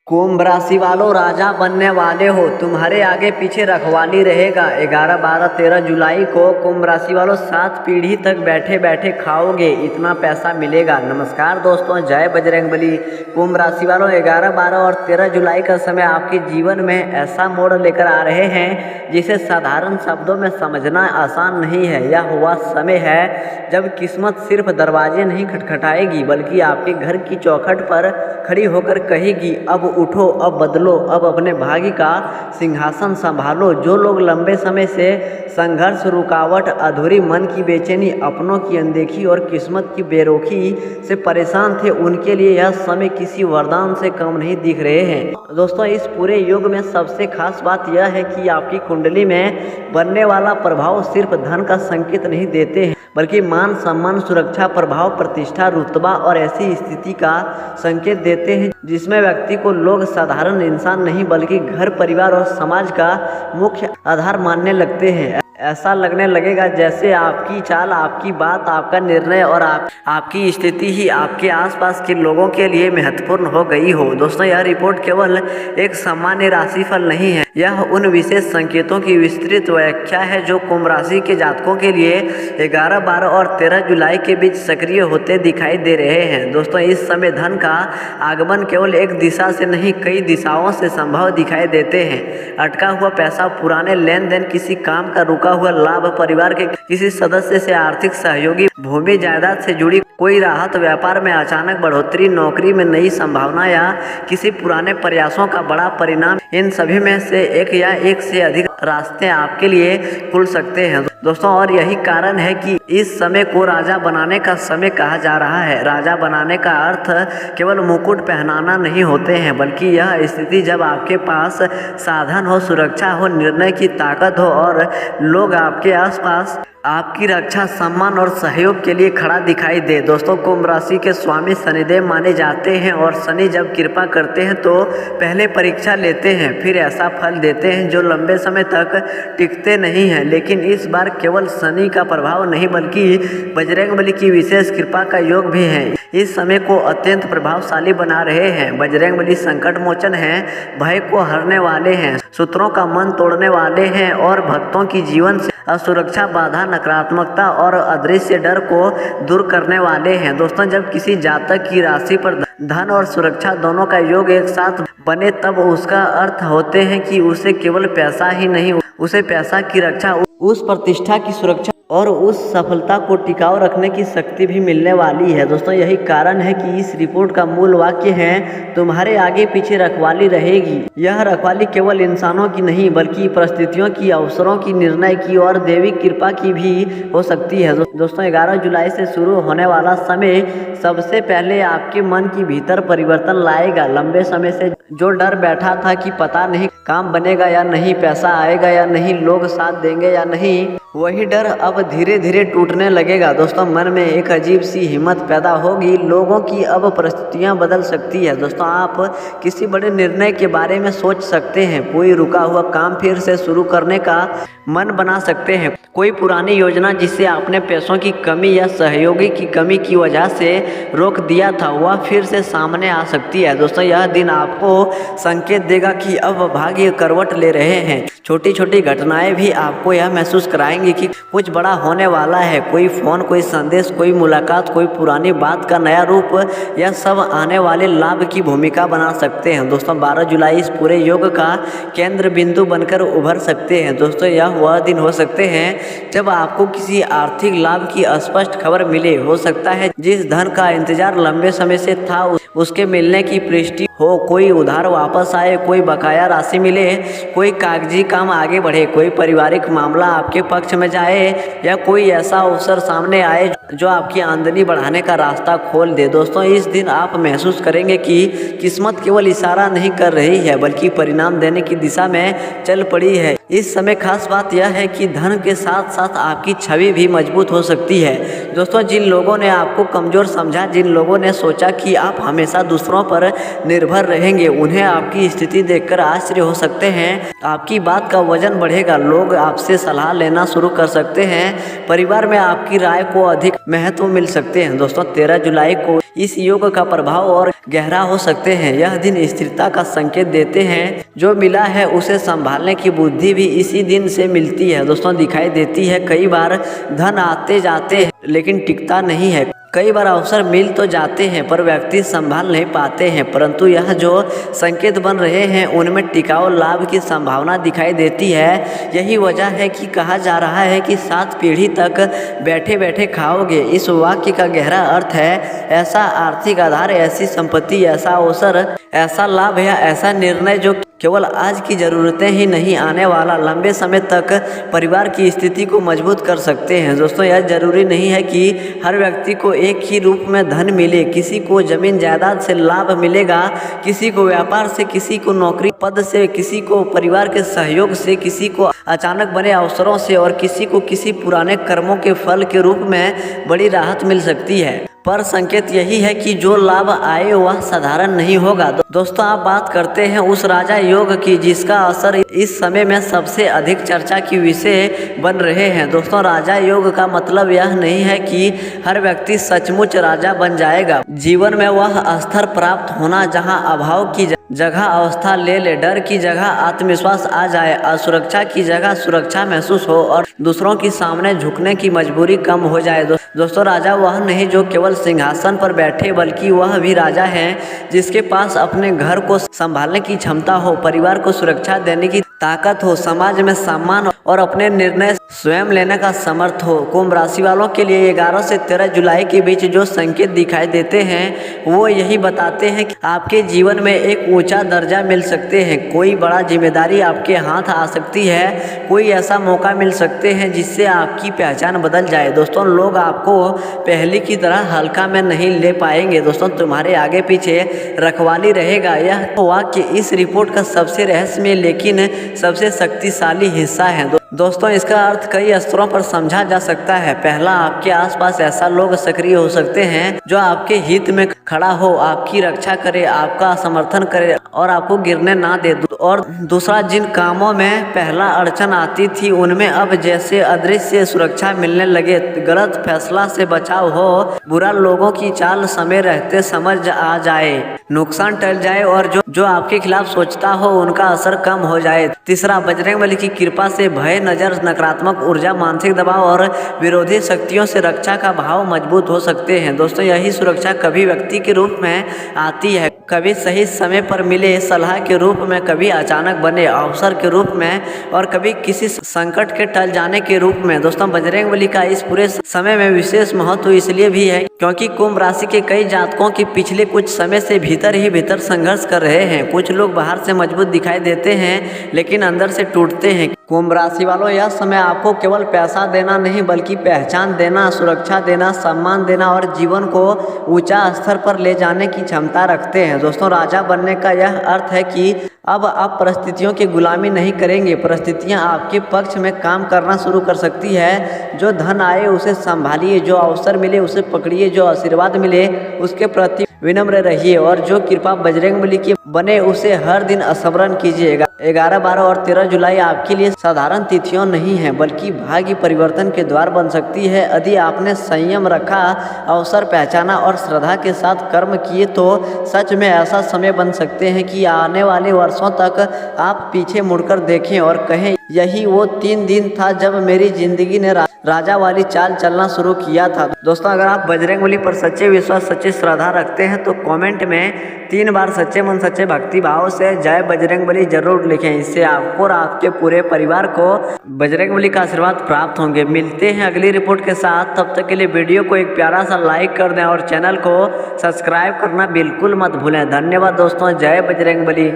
कुंभ राशि वालों, राजा बनने वाले हो। तुम्हारे आगे पीछे रखवाली रहेगा। 11, 12, 13 जुलाई को कुंभ राशि वालों 7 पीढ़ी तक बैठे बैठे खाओगे, इतना पैसा मिलेगा। नमस्कार दोस्तों, जय बजरंगबली। कुंभ राशि वालों, 11, 12 और 13 जुलाई का समय आपके जीवन में ऐसा मोड़ लेकर आ रहे हैं जिसे साधारण शब्दों में समझना आसान नहीं है। यह वह समय है जब किस्मत सिर्फ दरवाजे नहीं खटखटाएगी बल्कि आपके घर की चौखट पर खड़ी होकर कहेगी, अब उठो, अब बदलो, अब अपने भाग्य का सिंहासन संभालो। जो लोग लंबे समय से संघर्ष, रुकावट, अधूरी मन की बेचैनी, अपनों की अनदेखी और किस्मत की बेरुखी से परेशान थे, उनके लिए यह समय किसी वरदान से कम नहीं दिख रहे हैं। दोस्तों, इस पूरे युग में सबसे खास बात यह है कि आपकी कुंडली में बनने वाला प्रभाव सिर्फ धन का संकेत नहीं देते हैं बल्कि मान, सम्मान, सुरक्षा, प्रभाव, प्रतिष्ठा, रुतबा और ऐसी स्थिति का संकेत देते हैं जिसमें व्यक्ति को लोग साधारण इंसान नहीं बल्कि घर, परिवार और समाज का मुख्य आधार मानने लगते हैं। ऐसा लगने लगेगा जैसे आपकी चाल, आपकी बात, आपका निर्णय और आपकी स्थिति ही आपके आसपास के लोगों के लिए महत्वपूर्ण हो गई हो। दोस्तों, यह रिपोर्ट केवल एक सामान्य राशिफल नहीं है, यह उन विशेष संकेतों की विस्तृत व्याख्या है जो कुंभ राशि के जातकों के लिए 11, 12 और 13 जुलाई के बीच सक्रिय होते दिखाई दे रहे हैं। दोस्तों, इस समय धन का आगमन केवल एक दिशा से नहीं, कई दिशाओं से संभव दिखाई देते हैं। अटका हुआ पैसा, पुराने लेन देन, किसी काम का रुका हुआ लाभ, परिवार के किसी सदस्य से आर्थिक सहयोगी, भूमि जायदाद से जुड़ी कोई राहत, व्यापार में अचानक बढ़ोतरी, नौकरी में नई संभावना या किसी पुराने प्रयासों का बड़ा परिणाम, इन सभी में से एक या एक से अधिक रास्ते आपके लिए खुल सकते हैं। दोस्तों, और यही कारण है कि इस समय को राजा बनाने का समय कहा जा रहा है। राजा बनाने का अर्थ केवल मुकुट पहनाना नहीं होते हैं बल्कि यह स्थिति जब आपके पास साधन हो, सुरक्षा हो, निर्णय की ताकत हो और लोग आपके आसपास आपकी रक्षा, सम्मान और सहयोग के लिए खड़ा दिखाई दे। दोस्तों, कुंभ राशि के स्वामी शनिदेव माने जाते हैं और शनि जब कृपा करते हैं तो पहले परीक्षा लेते हैं, फिर ऐसा फल देते हैं जो लंबे समय तक टिकते नहीं हैं। लेकिन इस बार केवल शनि का प्रभाव नहीं बल्कि बजरंगबली की विशेष कृपा का योग भी है। इस समय को अत्यंत प्रभावशाली बना रहे हैं। बजरंगबली संकट मोचन हैं, भय को हरने वाले हैं, शत्रुओं का मन तोड़ने वाले हैं और भक्तों की जीवन से असुरक्षा, बाधा, नकारात्मकता और अदृश्य डर को दूर करने वाले हैं। दोस्तों, जब किसी जातक की राशि पर धन और सुरक्षा दोनों का योग एक साथ बने तब उसका अर्थ होते हैं कि उसे केवल पैसा ही नहीं, उसे पैसा की रक्षा, उस प्रतिष्ठा की सुरक्षा और उस सफलता को टिकाऊ रखने की शक्ति भी मिलने वाली है। दोस्तों, यही कारण है कि इस रिपोर्ट का मूल वाक्य है, तुम्हारे आगे पीछे रखवाली रहेगी। यह रखवाली केवल इंसानों की नहीं बल्कि परिस्थितियों की, अवसरों की, निर्णय की और देवी कृपा की भी हो सकती है। दोस्तों, 11 जुलाई से शुरू होने वाला समय सबसे पहले आपके मन की भीतर परिवर्तन लाएगा। लंबे समय से जो डर बैठा था कि पता नहीं काम बनेगा या नहीं, पैसा आएगा या नहीं, लोग साथ देंगे या नहीं, वही डर अब धीरे धीरे टूटने लगेगा। दोस्तों, मन में एक अजीब सी हिम्मत पैदा होगी। लोगों की अब परिस्थितियां बदल सकती है। दोस्तों, आप किसी बड़े निर्णय के बारे में सोच सकते हैं, कोई रुका हुआ काम फिर से शुरू करने का मन बना सकते हैं, कोई पुरानी योजना जिसे आपने पैसों की कमी या सहयोगी की कमी की वजह से रोक दिया था वह फिर से सामने आ सकती है। दोस्तों, यह दिन आपको संकेत देगा कि अब भाग्य करवट ले रहे हैं। छोटी छोटी घटनाएं भी आपको यह महसूस कराएंगी कि कुछ बड़ा होने वाला है। कोई फोन, कोई संदेश, कोई मुलाकात, कोई पुरानी बात का नया रूप, यह सब आने वाले लाभ की भूमिका बना सकते हैं। दोस्तों, 12 जुलाई इस पूरे योग का केंद्र बिंदु बनकर उभर सकते हैं। दोस्तों, यह वह दिन हो सकते हैं जब आपको किसी आर्थिक लाभ की स्पष्ट खबर मिले। हो सकता है जिस धन का इंतजार लंबे समय से था उसके मिलने की पुष्टि हो, कोई उधार वापस आए, कोई बकाया राशि मिले, कोई कागजी काम आगे बढ़े, कोई पारिवारिक मामला आपके पक्ष में जाए या कोई ऐसा अवसर सामने आए जो आपकी आमदनी बढ़ाने का रास्ता खोल दे। दोस्तों, इस दिन आप महसूस करेंगे कि किस्मत केवल इशारा नहीं कर रही है बल्कि परिणाम देने की दिशा में चल पड़ी है। इस समय खास बात यह है कि धन के साथ साथ आपकी छवि भी मजबूत हो सकती है। दोस्तों, जिन लोगों ने आपको कमजोर समझा, जिन लोगों ने सोचा कि आप हमेशा दूसरों पर निर्भर निर्भर रहेंगे। उन्हें आपकी स्थिति देखकर आश्चर्य हो सकते हैं। आपकी बात का वजन बढ़ेगा, लोग आपसे सलाह लेना शुरू कर सकते हैं। परिवार में आपकी राय को अधिक महत्व मिल सकते हैं। दोस्तों 13 जुलाई को इस योग का प्रभाव और गहरा हो सकते हैं। यह दिन स्थिरता का संकेत देते हैं। जो मिला है उसे संभालने की बुद्धि भी इसी दिन से मिलती है। दोस्तों दिखाई देती है कई बार धन आते जाते हैं लेकिन टिकता नहीं है। कई बार अवसर मिल तो जाते हैं पर व्यक्ति संभाल नहीं पाते हैं, परंतु यह जो संकेत बन रहे हैं उनमें टिकाऊ लाभ की संभावना दिखाई देती है। यही वजह है कि कहा जा रहा है कि 7 पीढ़ी तक बैठे बैठे खाओगे। इस वाक्य का गहरा अर्थ है ऐसा आर्थिक आधार, ऐसी संपत्ति, ऐसा अवसर, ऐसा लाभ या ऐसा निर्णय जो केवल आज की ज़रूरतें ही नहीं, आने वाला लंबे समय तक परिवार की स्थिति को मजबूत कर सकते हैं। दोस्तों यह जरूरी नहीं है कि हर व्यक्ति को एक ही रूप में धन मिले। किसी को जमीन जायदाद से लाभ मिलेगा, किसी को व्यापार से, किसी को नौकरी पद से, किसी को परिवार के सहयोग से, किसी को अचानक बने अवसरों से और किसी को किसी पुराने कर्मों के फल के रूप में बड़ी राहत मिल सकती है। पर संकेत यही है कि जो लाभ आए वह साधारण नहीं होगा। दोस्तों आप बात करते हैं उस राजा योग की जिसका असर इस समय में सबसे अधिक चर्चा की विषय बन रहे हैं। दोस्तों राजा योग का मतलब यह नहीं है कि हर व्यक्ति सचमुच राजा बन जाएगा। जीवन में वह स्तर प्राप्त होना जहां अभाव की जगह अवस्था ले ले, डर की जगह आत्मविश्वास आ जाए, असुरक्षा की जगह सुरक्षा महसूस हो और दूसरों के सामने झुकने की मजबूरी कम हो जाए। दोस्तों राजा वह नहीं जो केवल सिंहासन पर बैठे, बल्कि वह भी राजा है जिसके पास अपने घर को संभालने की क्षमता हो, परिवार को सुरक्षा देने की ताकत हो, समाज में सम्मान और अपने निर्णय स्वयं लेने का समर्थ हो। कुंभ राशि वालों के लिए 11 से 13 जुलाई के बीच जो संकेत दिखाई देते हैं वो यही बताते हैं कि आपके जीवन में एक ऊंचा दर्जा मिल सकते हैं, कोई बड़ा जिम्मेदारी आपके हाथ आ सकती है, कोई ऐसा मौका मिल सकते हैं जिससे आपकी पहचान बदल जाए। दोस्तों लोग आपको पहले की तरह हल्का में नहीं ले पाएंगे। दोस्तों तुम्हारे आगे पीछे रखवाली रहेगा। यह वाक्य इस रिपोर्ट का सबसे रहस्यमय लेकिन सबसे शक्तिशाली हिस्सा है। दोस्तों इसका अर्थ कई स्तरों पर समझा जा सकता है। पहला, आपके आसपास ऐसा लोग सक्रिय हो सकते हैं जो आपके हित में खड़ा हो, आपकी रक्षा करे, आपका समर्थन करे और आपको गिरने ना दे। और दूसरा, जिन कामों में पहला अड़चन आती थी उनमें अब जैसे अदृश्य सुरक्षा मिलने लगे। गलत फैसला से बचाव हो, बुरा लोगों की चाल समय रहते समझ आ जाए, नुकसान टल जाए और जो आपके खिलाफ सोचता हो उनका असर कम हो जाए। तीसरा, बजरंगबली की कृपा से भय, नजर, नकारात्मक ऊर्जा, मानसिक दबाव और विरोधी शक्तियों से रक्षा का भाव मजबूत हो सकते हैं। दोस्तों यही सुरक्षा कभी व्यक्ति के रूप में आती है, कभी सही समय पर मिले सलाह के रूप में, कभी अचानक बने अवसर के रूप में और कभी किसी संकट के टल जाने के रूप में। दोस्तों बजरंगबली का इस पूरे समय में विशेष महत्व इसलिए भी है क्योंकि कुंभ राशि के कई जातकों की पिछले कुछ समय से भीतर ही भीतर संघर्ष कर रहे हैं। कुछ लोग बाहर से मजबूत दिखाई देते हैं लेकिन अंदर से टूटते हैं। कुंभ राशि वालों यह समय आपको केवल पैसा देना नहीं बल्कि पहचान देना, सुरक्षा देना, सम्मान देना और जीवन को ऊंचा स्तर पर ले जाने की क्षमता रखते हैं। दोस्तों राजा बनने का यह अर्थ है कि अब आप परिस्थितियों की गुलामी नहीं करेंगे, परिस्थितियां आपके पक्ष में काम करना शुरू कर सकती है। जो धन आए उसे संभालिए, जो अवसर मिले उसे पकड़िए, जो आशीर्वाद मिले उसके प्रति विनम्र रहिए और जो कृपा बजरंगबली की बने उसे हर दिन स्मरण कीजिएगा। 11, 12 और 13 जुलाई आपके लिए साधारण तिथियों नहीं है बल्कि भाग्य परिवर्तन के द्वार बन सकती है। यदि आपने संयम रखा, अवसर पहचाना और श्रद्धा के साथ कर्म किए तो सच में ऐसा समय बन सकते हैं कि आने वाले वर्षों तक आप पीछे मुड़कर देखें और कहें यही वो 3 दिन था जब मेरी जिंदगी ने राजा वाली चाल चलना शुरू किया था। दोस्तों अगर आप बजरंगबली पर सच्चे विश्वास, सच्ची श्रद्धा रखते हैं तो कमेंट में 3 बार सच्चे मन सच्चे भक्ति भाव से जय बजरंगबली जरूर लिखें। इससे आपको और आपके पूरे परिवार को बजरंगबली का आशीर्वाद प्राप्त होंगे। मिलते हैं अगली रिपोर्ट के साथ, तब तक के लिए वीडियो को एक प्यारा सा लाइक कर दें और चैनल को सब्सक्राइब करना बिल्कुल मत भूलें। धन्यवाद दोस्तों, जय बजरंगबली।